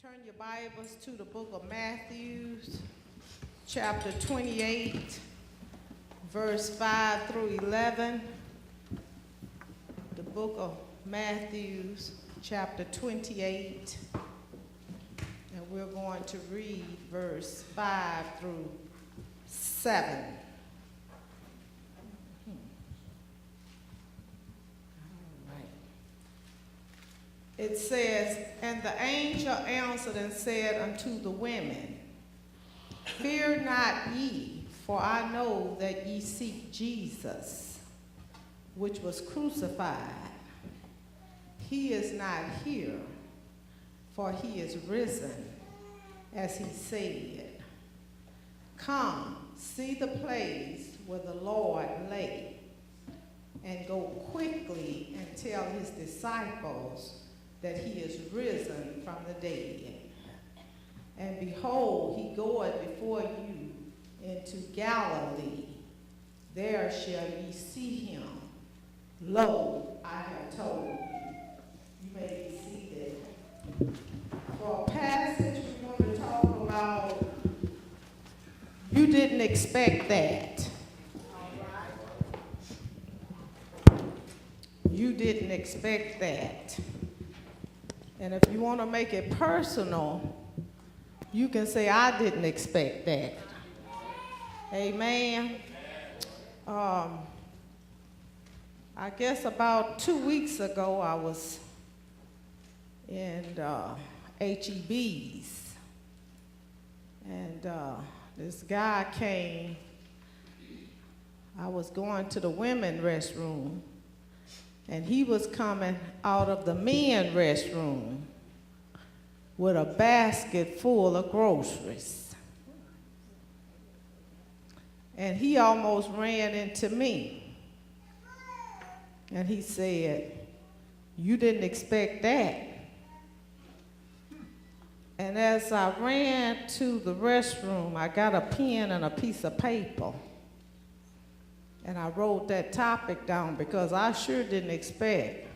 Turn your Bibles to the book of Matthew, chapter 28, verse 5 through 11. The book of Matthew, chapter 28, and we're going to read verse 5 through 7. It says, "And the angel answered and said unto the women, Fear not ye, for I know that ye seek Jesus, which was crucified. He is not here, for he is risen, as he said. Come, see the place where the Lord lay, and go quickly and tell his disciples that he is risen from the dead. And behold, he goeth before you into Galilee. There shall ye see him. Lo, I have told you." You may be seated. For a passage we want to talk about, you didn't expect that. You didn't expect that. And if you want to make it personal, you can say, I didn't expect that. Amen. I guess about 2 weeks ago, I was in HEB's. And this guy came. I was going to the women's restroom. And he was coming out of the men's restroom with a basket full of groceries. And he almost ran into me. And he said, "You didn't expect that." And as I ran to the restroom, I got a pen and a piece of paper. And I wrote that topic down because I sure didn't expect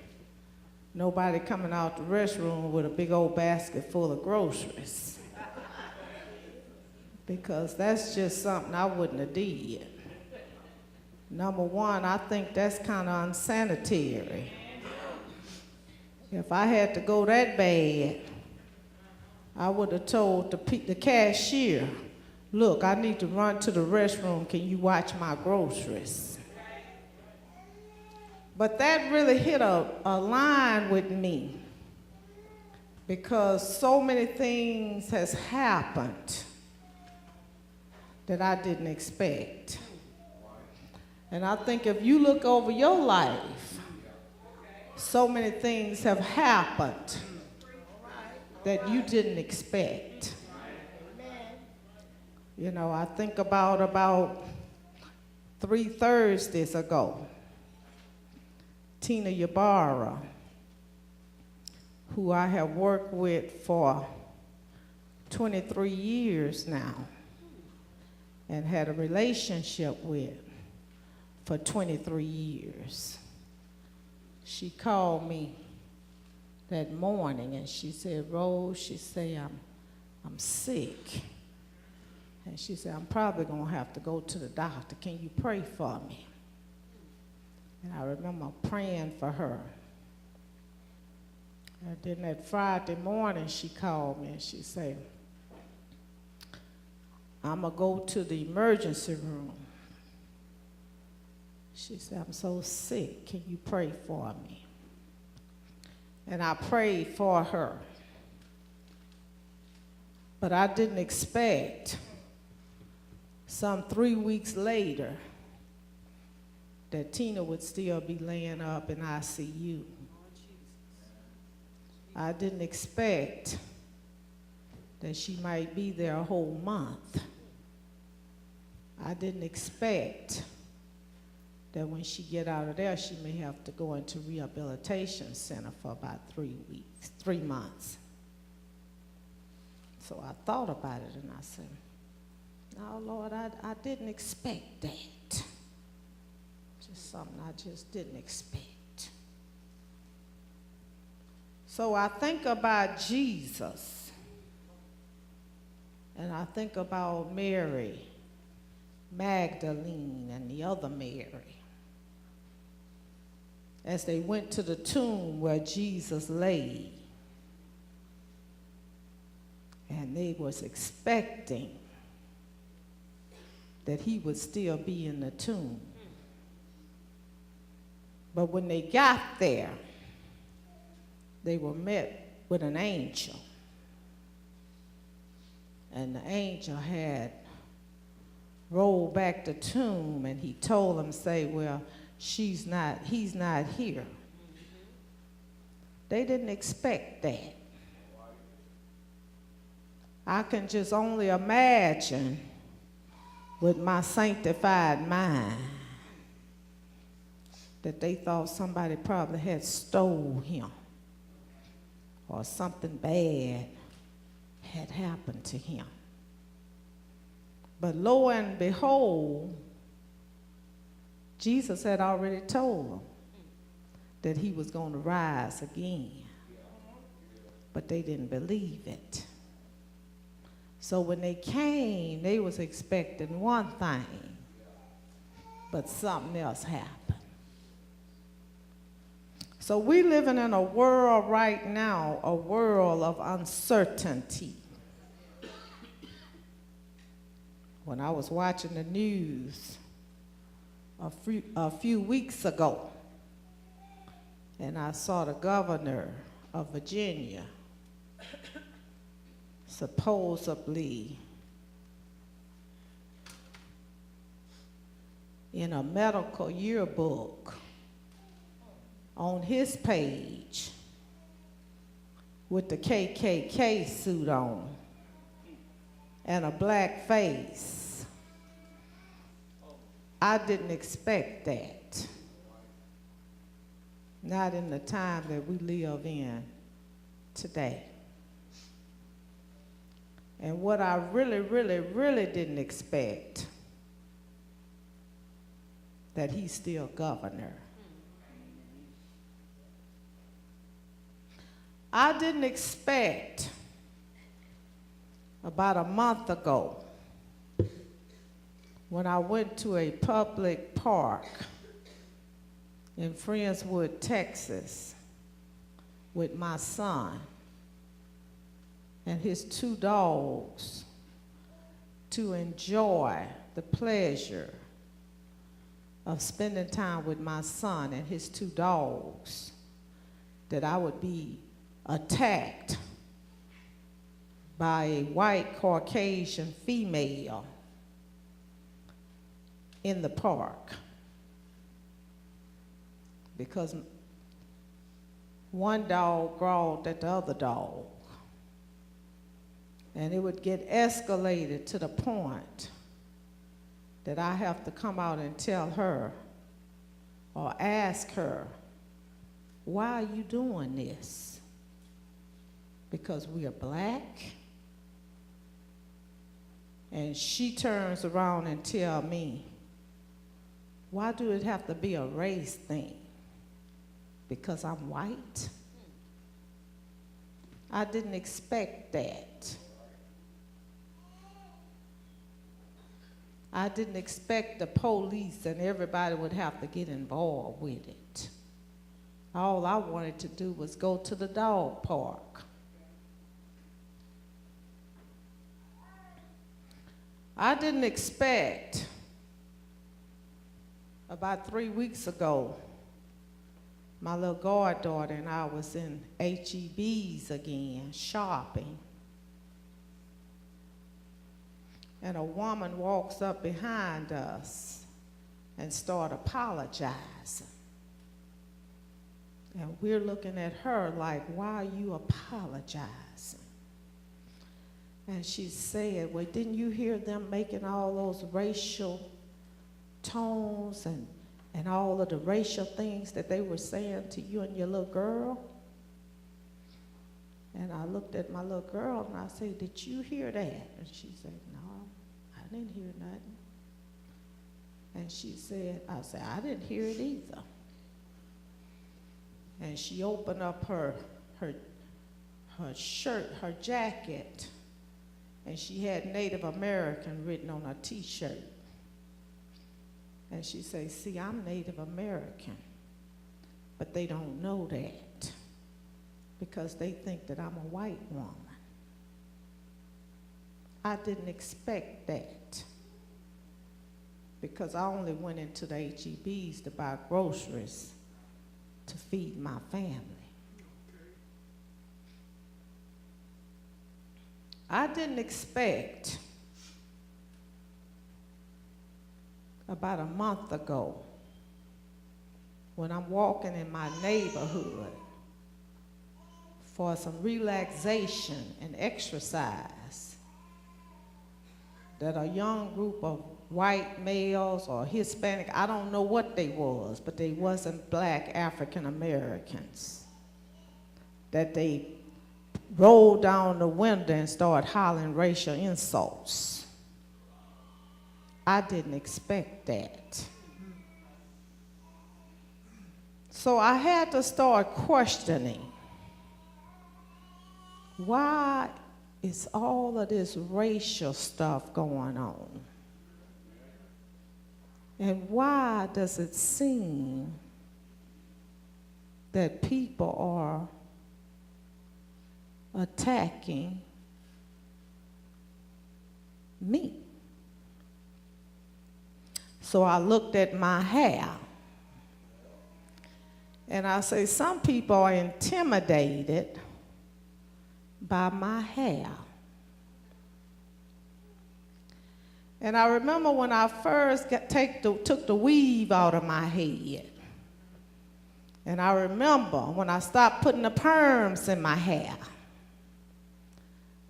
nobody coming out the restroom with a big old basket full of groceries. Because that's just something I wouldn't have did. Number one, I think that's kind of unsanitary. If I had to go that bad, I would have told the cashier, "Look, I need to run to the restroom. Can you watch my groceries?" But that really hit a line with me because so many things has happened that I didn't expect. And I think if you look over your life, so many things have happened that you didn't expect. You know, I think about 3 Thursdays ago, Tina Ybarra, who I have worked with for 23 years now and had a relationship with for 23 years. She called me that morning and she said, "Rose," she said, I'm sick. And she said, "I'm probably going to have to go to the doctor. Can you pray for me?" And I remember praying for her. And then that Friday morning, she called me and she said, "I'm going to go to the emergency room." She said, "I'm so sick. Can you pray for me?" And I prayed for her. But I didn't expect some 3 weeks later that Tina would still be laying up in ICU. I didn't expect that she might be there a whole month. I didn't expect that when she get out of there, she may have to go into rehabilitation center for about 3 months. So I thought about it and I said, "No, Lord, I didn't expect that." Just something I just didn't expect. So I think about Jesus And I think about Mary Magdalene and the other Mary as they went to the tomb where Jesus lay. And they was expecting that he would still be in the tomb. But when they got there, they were met with an angel. And the angel had rolled back the tomb, and he told them, say, well, he's not here. They didn't expect that. I can just only imagine with my sanctified mind that they thought somebody probably had stole him or something bad had happened to him. But lo and behold, Jesus had already told them that he was going to rise again. But they didn't believe it. So when they came, they was expecting one thing, but something else happened. So we living in a world right now, a world of uncertainty. When I was watching the news a few weeks ago, and I saw the governor of Virginia supposedly in a medical yearbook on his page with the KKK suit on and a black face. I didn't expect that. Not in the time that we live in today. And what I really, really, really didn't expect, that he's still governor. I didn't expect about a month ago when I went to a public park in Friendswood, Texas with my son and his 2 dogs to enjoy the pleasure of spending time with my son and his 2 dogs, that I would be attacked by a white Caucasian female in the park because one dog growled at the other dog. And it would get escalated to the point that I have to come out and tell her or ask her, why are you doing this? Because we are black? And she turns around and tells me, why do it have to be a race thing? Because I'm white? I didn't expect that. I didn't expect the police and everybody would have to get involved with it. All I wanted to do was go to the dog park. I didn't expect, about 3 weeks ago, my little goddaughter and I was in H-E-B's again, shopping. And a woman walks up behind us and starts apologizing. And we're looking at her like, why are you apologizing? And she said, well, didn't you hear them making all those racial tones and all of the racial things that they were saying to you and your little girl? And I looked at my little girl and I said, did you hear that? And she said, no, I didn't hear nothing. And she said, I said, I didn't hear it either. And she opened up her shirt, her jacket, And she had Native American written on her t-shirt. And she said, see, I'm Native American, but they don't know that because they think that I'm a white woman. I didn't expect that because I only went into the H-E-B's to buy groceries to feed my family. I didn't expect about a month ago when I'm walking in my neighborhood for some relaxation and exercise that a young group of white males or Hispanic, I don't know what they was, but they wasn't black African Americans, that they rolled down the window and started hollering racial insults. I didn't expect that. So I had to start questioning, why is all of this racial stuff going on? And why does it seem that people are attacking me? So I looked at my hair, and I say, some people are intimidated by my hair. And I remember when I first took the weave out of my head. And I remember when I stopped putting the perms in my hair.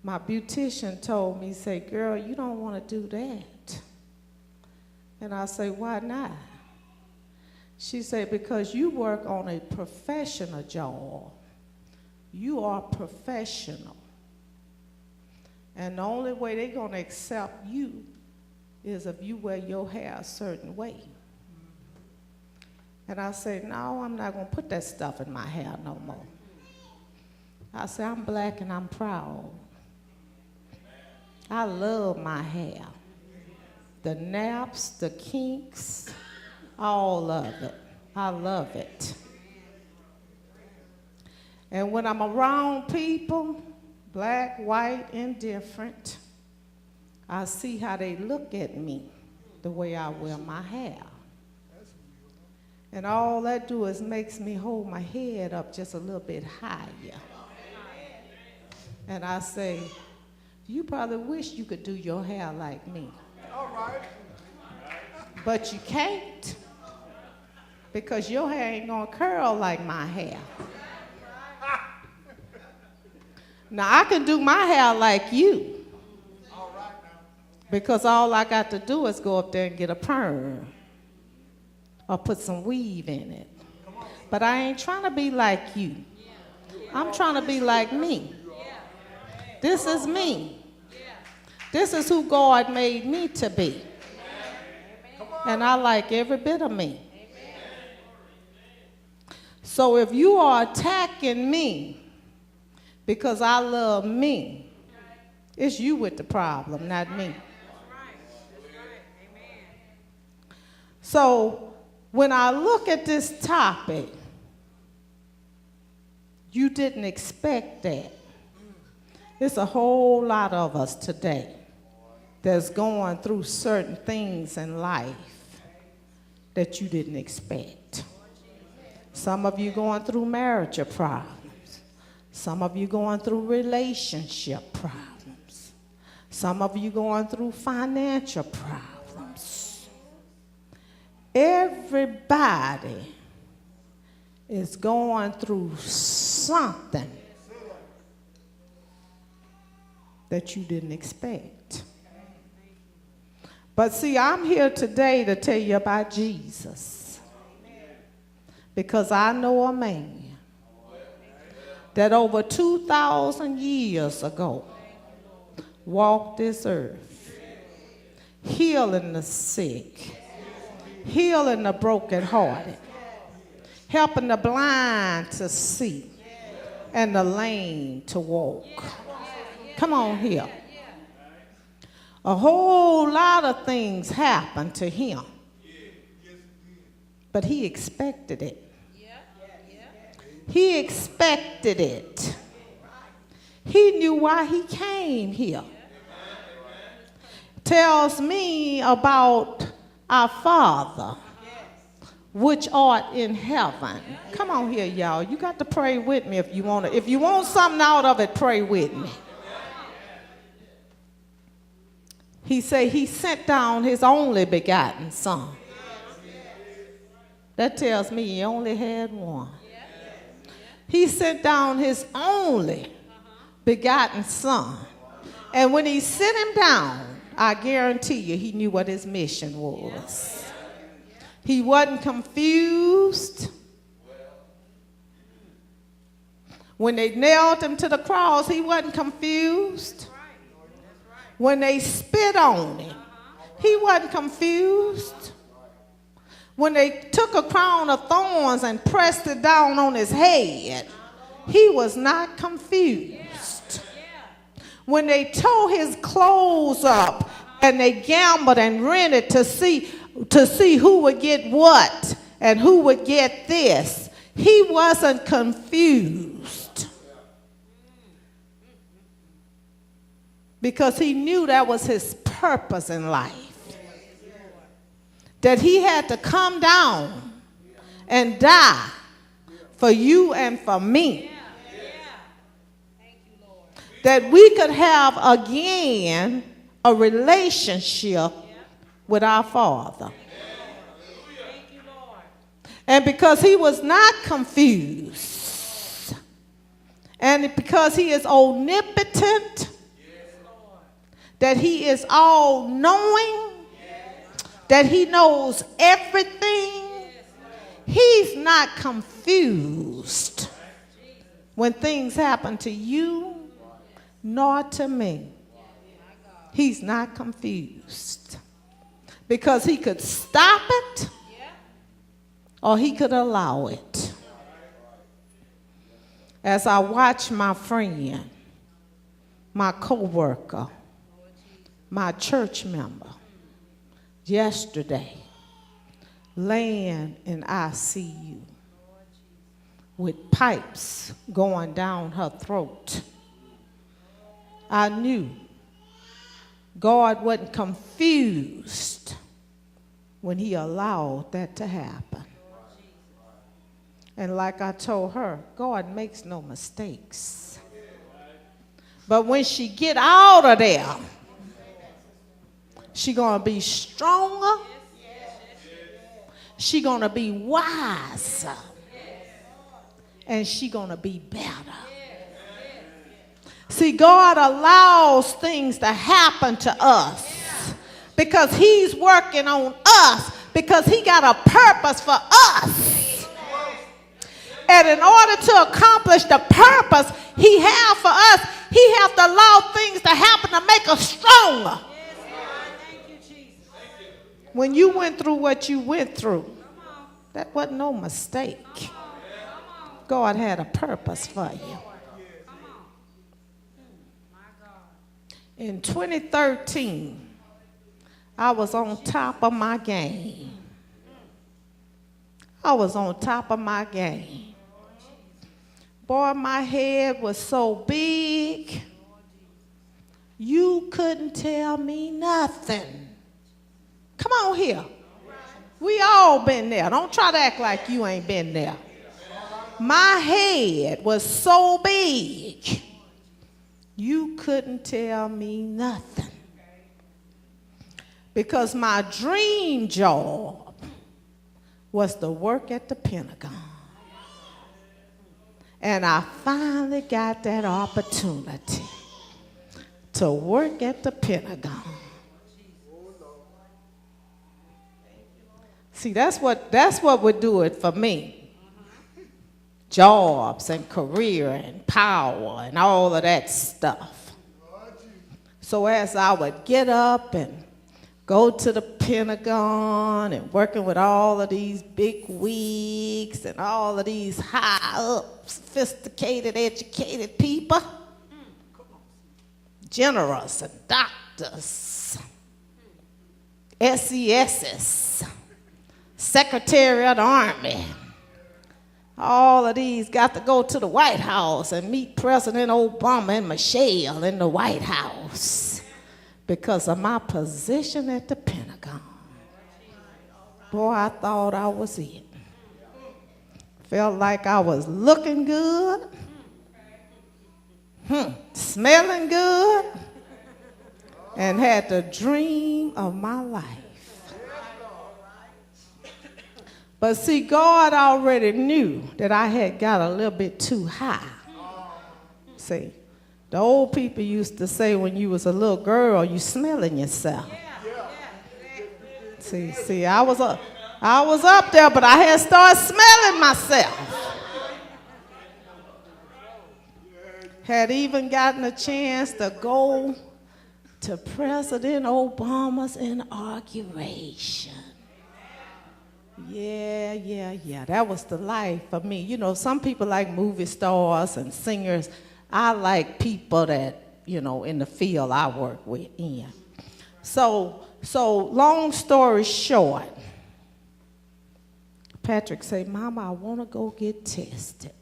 My beautician told me, say, girl, you don't want to do that. And I say, why not? She said, because you work on a professional job. You are professional. And the only way they're going to accept you is if you wear your hair a certain way. And I said, no, I'm not going to put that stuff in my hair no more. I said, I'm black and I'm proud. I love my hair. The naps, the kinks, all of it. I love it. And when I'm around people, black, white, indifferent, I see how they look at me the way I wear my hair. And all that do is makes me hold my head up just a little bit higher. And I say, you probably wish you could do your hair like me. All right. But you can't, because your hair ain't gonna curl like my hair. Now I can do my hair like you, because all I got to do is go up there and get a perm or put some weave in it. But I ain't trying to be like you. I'm trying to be like me. This is me. This is who God made me to be. And I like every bit of me. So if you are attacking me because I love me, it's you with the problem, not me. So when I look at this topic, you didn't expect that. It's a whole lot of us today that's going through certain things in life that you didn't expect. Some of you going through marital problems. Some of you going through relationship problems. Some of you going through financial problems. Everybody is going through something that you didn't expect. But see, I'm here today to tell you about Jesus, because I know a man that over 2,000 years ago walked this earth, healing the sick, healing the brokenhearted, helping the blind to see, and the lame to walk. Come on here. A whole lot of things happened to him. But he expected it. He expected it. He knew why he came here. Tells me about our Father, which art in heaven. Come on here, y'all. You got to pray with me if you want to. If you want something out of it, pray with me. He said he sent down his only begotten son. That tells me he only had one. He sent down his only begotten son. And when he sent him down, I guarantee you he knew what his mission was. He wasn't confused. When they nailed him to the cross, he wasn't confused. When they spit on him, he wasn't confused. When they took a crown of thorns and pressed it down on his head, he was not confused. When they tore his clothes up and they gambled and rented to see who would get what and who would get this, he wasn't confused. Because he knew that was his purpose in life. That he had to come down and die for you and for me. That we could have again a relationship with our Father. And because he was not confused, and because he is omnipotent, that he is all-knowing, that he knows everything, he's not confused when things happen to you nor to me. He's not confused because he could stop it or he could allow it. As I watch my friend, my co-worker, my church member, yesterday, laying in ICU with pipes going down her throat, I knew God wasn't confused when he allowed that to happen. And like I told her, God makes no mistakes. But when she get out of there, she gonna be stronger. She gonna be wiser. And she gonna be better. See, God allows things to happen to us because he's working on us, because he got a purpose for us. And in order to accomplish the purpose he has for us, he has to allow things to happen to make us stronger. When you went through what you went through, that wasn't no mistake. God had a purpose for you. In 2013, I was on top of my game. I was on top of my game. Boy, my head was so big, you couldn't tell me nothing. Come on here. We all been there. Don't try to act like you ain't been there. My head was so big, you couldn't tell me nothing. Because my dream job was to work at the Pentagon. And I finally got that opportunity to work at the Pentagon. See, that's what would do it for me. Jobs and career and power and all of that stuff. So as I would get up and go to the Pentagon and working with all of these big wigs and all of these high up, sophisticated, educated people, generals and doctors, SESs, Secretary of the Army. All of these got to go to the White House and meet President Obama and Michelle in the White House because of my position at the Pentagon. Boy, I thought I was it. Felt like I was looking good, smelling good, and had the dream of my life. But see, God already knew that I had got a little bit too high. See, the old people used to say when you was a little girl, you smelling yourself. See, I was up there, but I had started smelling myself. Had even gotten a chance to go to President Obama's inauguration. Yeah. That was the life for me. You know, some people like movie stars and singers. I like people that, you know, in the field I work with in. So long story short, Patrick said, Mama, I want to go get tested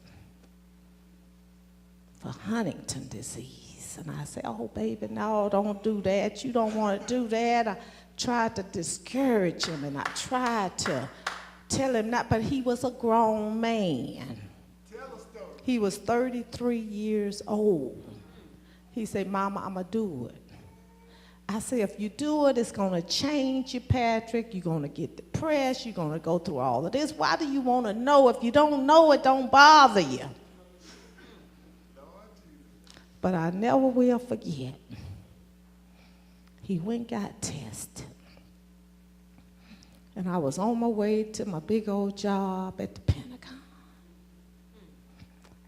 for Huntington disease. And I said, oh, baby, no, don't do that. You don't want to do that. I tried to discourage him, and I tried to tell him not, but he was a grown man. Tell the story. He was 33 years old. He said, Mama, I'm going to do it. I said, if you do it, it's going to change you, Patrick. You're going to get depressed. You're going to go through all of this. Why do you want to know? If you don't know it, don't bother you. But I never will forget. He went and got tested. And I was on my way to my big old job at the Pentagon.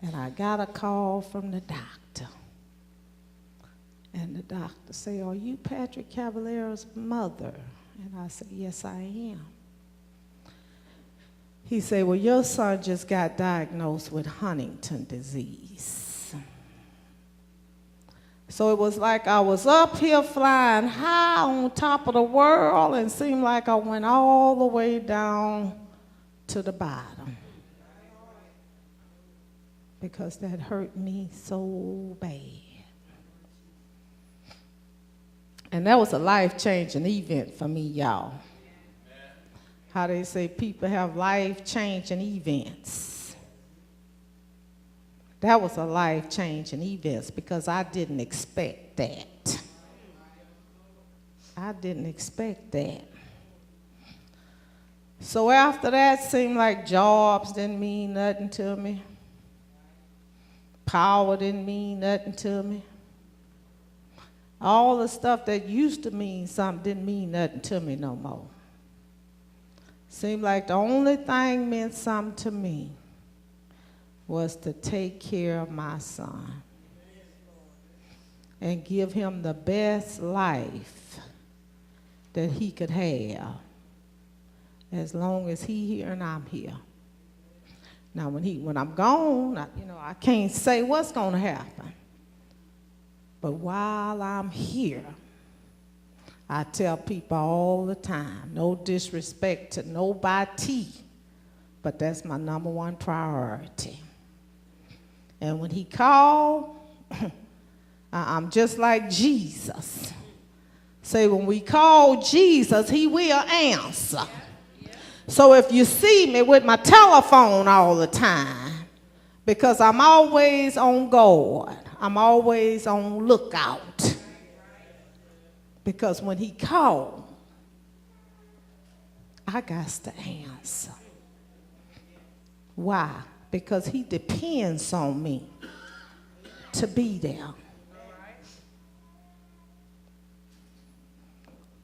And I got a call from the doctor. And the doctor said, are you Patrick Caballero's mother? And I said, yes, I am. He said, well, your son just got diagnosed with Huntington disease. So it was like I was up here flying high on top of the world and seemed like I went all the way down to the bottom. Because that hurt me so bad. And that was a life-changing event for me, y'all. How they say people have life-changing events. That was a life-changing event because I didn't expect that. I didn't expect that. So after that, seemed like jobs didn't mean nothing to me. Power didn't mean nothing to me. All the stuff that used to mean something didn't mean nothing to me no more. Seemed like the only thing meant something to me was to take care of my son and give him the best life that he could have as long as he's here and I'm here. Now, when I'm gone, I can't say what's going to happen. But while I'm here, I tell people all the time, no disrespect to nobody, but that's my number one priority. And when he called, I'm just like Jesus. Say, when we call Jesus, he will answer. So if you see me with my telephone all the time, because I'm always on guard, I'm always on lookout. Because when he called, I got to answer. Why? Because he depends on me to be there.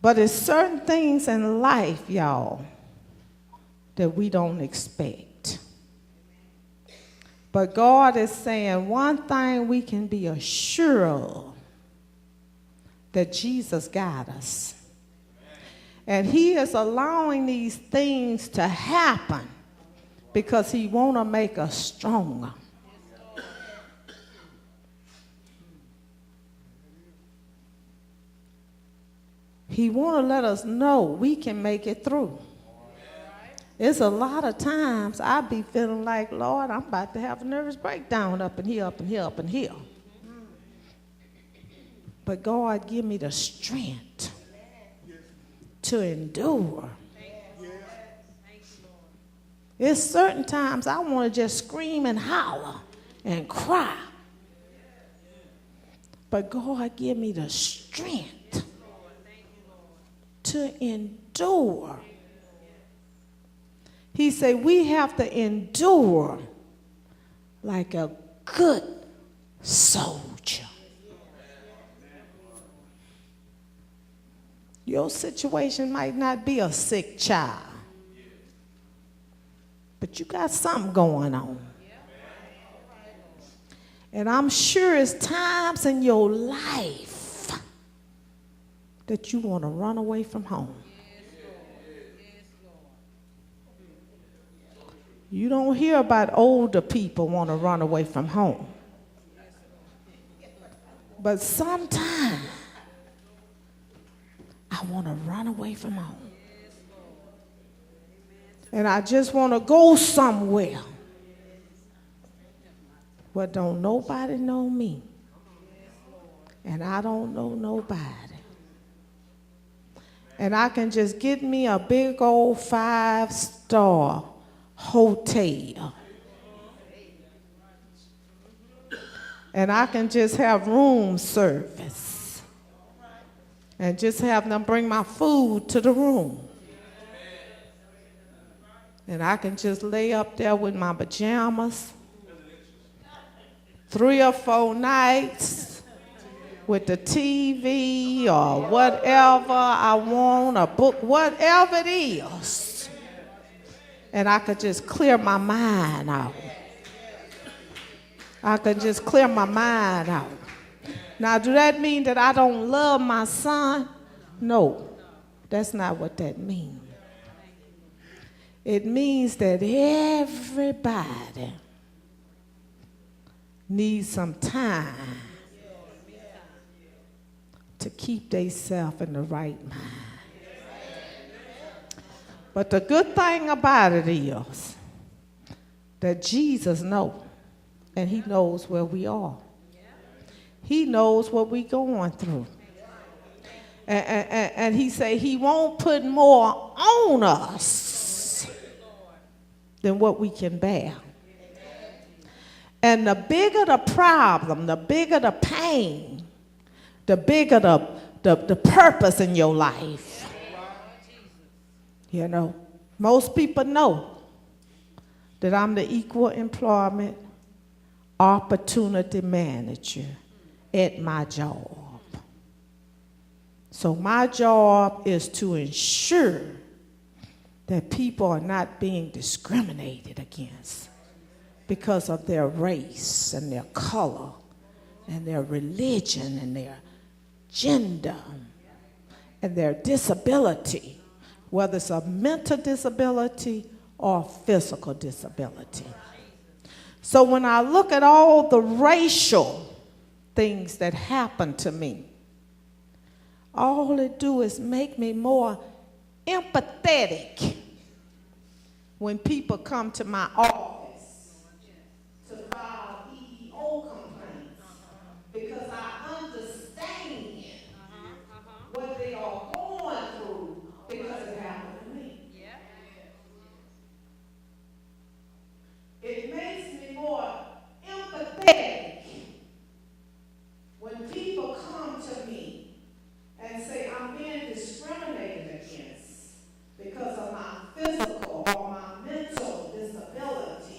But there's certain things in life, y'all, that we don't expect. But God is saying one thing we can be assured of, that Jesus got us. And he is allowing these things to happen because he want to make us stronger. He want to let us know we can make it through. It's a lot of times I be feeling like, Lord, I'm about to have a nervous breakdown up in here, up in here, up in here. But God give me the strength to endure. There's certain times I want to just scream and holler and cry. But God give me the strength to endure. He said we have to endure like a good soldier. Your situation might not be a sick child, but you got something going on. And I'm sure it's times in your life that you want to run away from home. You don't hear about older people want to run away from home. But sometimes I want to run away from home. And I just want to go somewhere where don't nobody know me. And I don't know nobody. And I can just get me a big old 5-star hotel. And I can just have room service. And just have them bring my food to the room. And I can just lay up there with my pajamas 3 or 4 nights with the TV or whatever I want, a book, whatever it is. And I could just clear my mind out. I could just clear my mind out. Now, do that mean that I don't love my son? No, that's not what that means. It means that everybody needs some time to keep themselves in the right mind. But the good thing about it is that Jesus knows, and he knows where we are. He knows what we're going through. And he said he won't put more on us than what we can bear. And the bigger the problem, the bigger the pain, the bigger the purpose in your life. You know, most people know that I'm the equal employment opportunity manager at my job. So my job is to ensure that people are not being discriminated against because of their race and their color and their religion and their gender and their disability, whether it's a mental disability or physical disability. So when I look at all the racial things that happen to me, all it do is make me more empathetic when people come to my office to file EEO complaints, because I understand what they are going through because it happened to me. It makes me more empathetic when people come to me and say I'm being discriminated against because of my physical or my mental disability.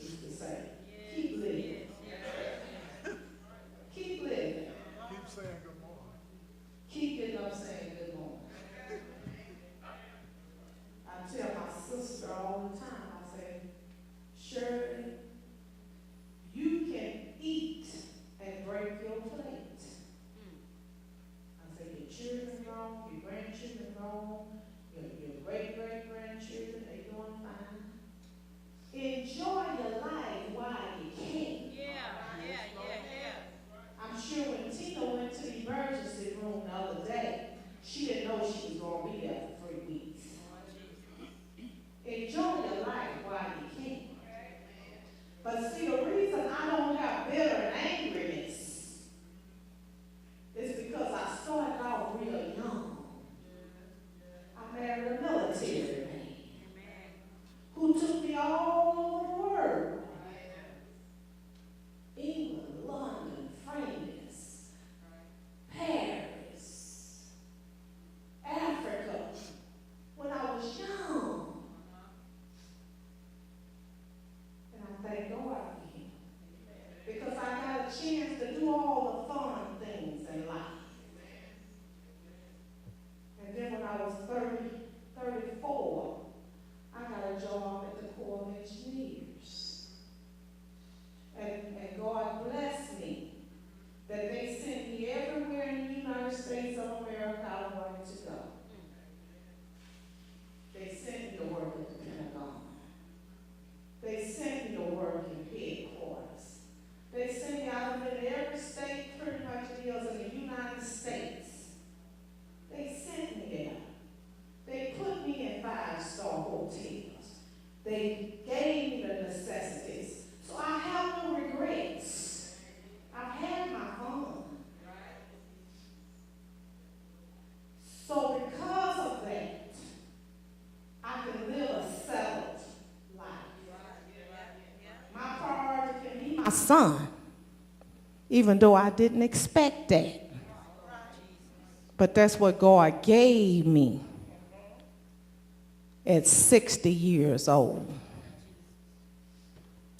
used to say. Keep living. Keep living. Keep saying good morning. Keep getting up saying good morning. I tell my sister all the time, I say, Shirley, you can eat and break your plate. I say, your children gone, your grandchildren gone, your great-great-grandchildren, they doing fine. Enjoy your life while you can. I'm sure when Tina went to the emergency room the other day, she didn't know she was going to be there for 3 weeks. Enjoy your life while you can. But see, the reason I don't have bitter and angriness is because I started out real young. I married a military man who took me all over the world. England, London, France, Paris, Africa, when I was young. And I thank God for him. Because I got a chance to do all the fun things in life. And then when I was 34, I got a job at the Corps of Engineers. And God blessed me that they sent me everywhere in the United States of America I wanted to go. They sent me to work at the Pentagon. They sent me to work in headquarters. They sent me out of every state, pretty much it is in the United States. They sent me there. They put me in 5-star hotels. They gave me the necessities. So I have no regrets. I've had my fun. So because of that, I can live a settled life. My priority can be my son, even though I didn't expect that. But that's what God gave me at 60 years old.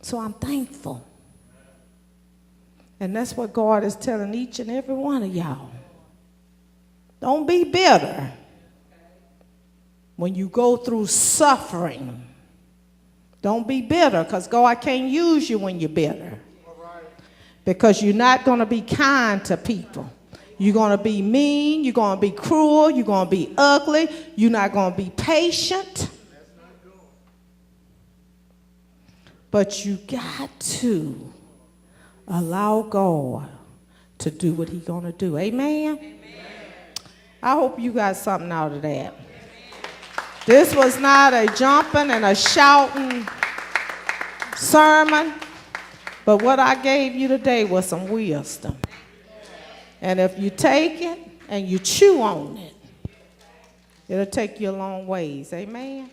So I'm thankful. And that's what God is telling each and every one of y'all. Don't be bitter when you go through suffering. Don't be bitter, because God can't use you when you're bitter. Because you're not going to be kind to people. You're going to be mean. You're going to be cruel. You're going to be ugly. You're not going to be patient. But you got to allow God to do what he's going to do. Amen? Amen. I hope you got something out of that. Amen. This was not a jumping and a shouting sermon, but what I gave you today was some wisdom. And if you take it and you chew on it, it'll take you a long ways. Amen?